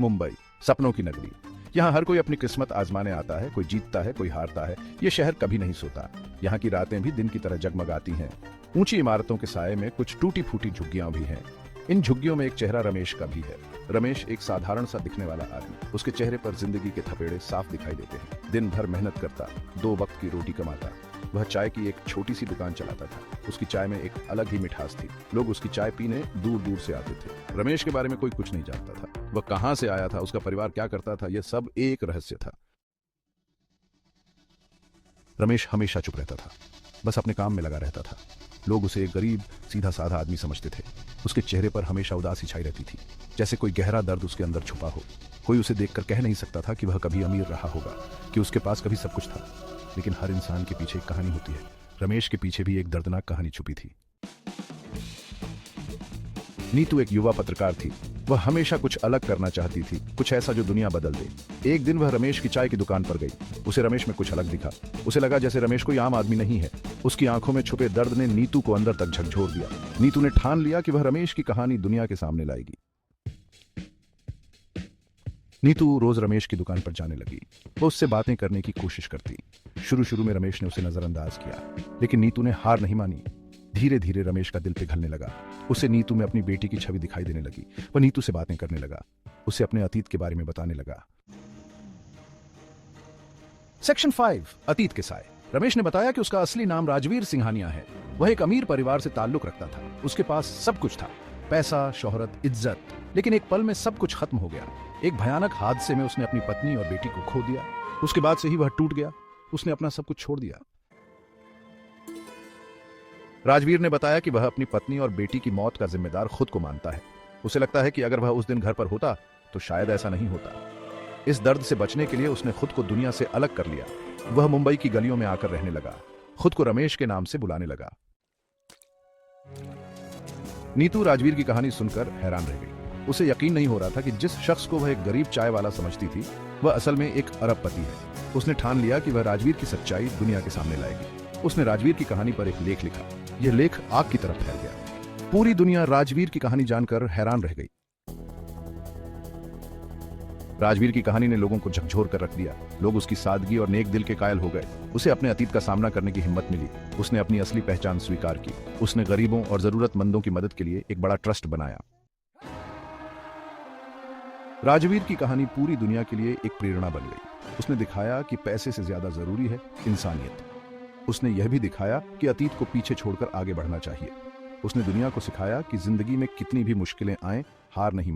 मुंबई, सपनों की नगरी। यहाँ हर कोई अपनी किस्मत आजमाने आता है, कोई जीतता है, कोई हारता है। ये शहर कभी नहीं सोता। यहाँ की रातें भी दिन की तरह जगमगाती हैं। ऊंची इमारतों के साए में कुछ टूटी फूटी झुग्गियां भी हैं। इन झुग्गियों में एक चेहरा रमेश का भी है। रमेश एक साधारण सा दिखने वाला आदमी। उसके चेहरे पर जिंदगी के थपेड़े साफ दिखाई देते हैं। दिन भर मेहनत करता, 2 वक्त की रोटी कमाता। वह चाय की एक छोटी सी दुकान चलाता था। उसकी चाय में एक अलग ही मिठास थी। लोग उसकी चाय पीने दूर दूर से आते थे। रमेश के बारे में कोई कुछ नहीं जानता था। वह कहां से आया था, उसका परिवार क्या करता था, यह सब एक रहस्य था। रमेश हमेशा चुप रहता था, बस अपने काम में लगा रहता था। लोग उसे एक गरीब सीधा साधा आदमी समझते थे। उसके चेहरे पर हमेशा उदासी छाई रहती थी, जैसे कोई गहरा दर्द उसके अंदर छुपा हो। कोई उसे देखकर कह नहीं सकता था कि वह कभी अमीर रहा होगा, कि उसके पास कभी सब कुछ था। लेकिन हर इंसान के पीछे एक कहानी होती है। रमेश के पीछे भी एक दर्दनाक कहानी छुपी थी। नीतू एक युवा पत्रकार थी। वह हमेशा कुछ अलग करना चाहती थी, कुछ ऐसा जो दुनिया बदल दे। एक दिन वह रमेश की चाय की दुकान पर गई। उसे रमेश में कुछ अलग दिखा। उसे लगा जैसे रमेश कोई आम आदमी नहीं है। उसकी आंखों में छुपे दर्द ने नीतू को अंदर तक झकझोर दिया। नीतू ने ठान लिया कि वह रमेश की कहानी दुनिया के सामने लाएगी। नीतू रोज रमेश की दुकान पर जाने लगी। वो उससे बातें करने की कोशिश करती। शुरू में रमेश ने उसे नजरअंदाज किया, लेकिन नीतू ने हार नहीं मानी। धीरे धीरे रमेश का दिल पिघलने लगा। उसे नीतू में अपनी बेटी की छवि दिखाई देने लगी। वह नीतू से बातें करने लगा, उसे अपने अतीत के बारे में बताने लगा। सेक्शन 5, अतीत के साए। रमेश ने बताया कि उसका असली नाम राजवीर सिंघानिया है। वह एक अमीर परिवार से ताल्लुक रखता था। उसके पास सब कुछ था, पैसा, शोहरत, इज्जत। लेकिन एक पल में सब कुछ खत्म हो गया। एक भयानक हादसे में उसने अपनी पत्नी और बेटी को खो दिया। उसके बाद से ही वह टूट गया। उसने अपना सब कुछ छोड़ दिया। राजवीर ने बताया कि वह अपनी पत्नी और बेटी की मौत का जिम्मेदार खुद को मानता है। उसे लगता है कि अगर वह उस दिन घर पर होता तो शायद ऐसा नहीं होता। इस दर्द से बचने के लिए उसने खुद को दुनिया से अलग कर लिया। वह मुंबई की गलियों में आकर रहने लगा, खुद को रमेश के नाम से बुलाने लगा। नीतू राजवीर की कहानी सुनकर हैरान रह गई। उसे यकीन नहीं हो रहा था कि जिस शख्स को वह एक गरीब चाय वाला समझती थी, वह असल में एक अरबपति है। उसने ठान लिया कि वह राजवीर की सच्चाई दुनिया के सामने लाएगी। उसने राजवीर की कहानी पर एक लेख लिखा। यह लेख आग की तरफ फैल गया। पूरी दुनिया राजवीर की कहानी जानकर हैरान रह गई। राजवीर की कहानी ने लोगों को झकझोर कर रख दिया। लोग उसकी सादगी और नेक दिल के कायल हो गए। उसे अपने अतीत का सामना करने की हिम्मत मिली। उसने अपनी असली पहचान स्वीकार की। उसने गरीबों और जरूरतमंदों की मदद के लिए एक बड़ा ट्रस्ट बनाया। राजवीर की कहानी पूरी दुनिया के लिए एक प्रेरणा बन गई। उसने दिखाया कि पैसे से ज्यादा जरूरी है इंसानियत। उसने यह भी दिखाया कि अतीत को पीछे छोड़कर आगे बढ़ना चाहिए। उसने दुनिया को सिखाया कि जिंदगी में कितनी भी मुश्किलें आएं, हार नहीं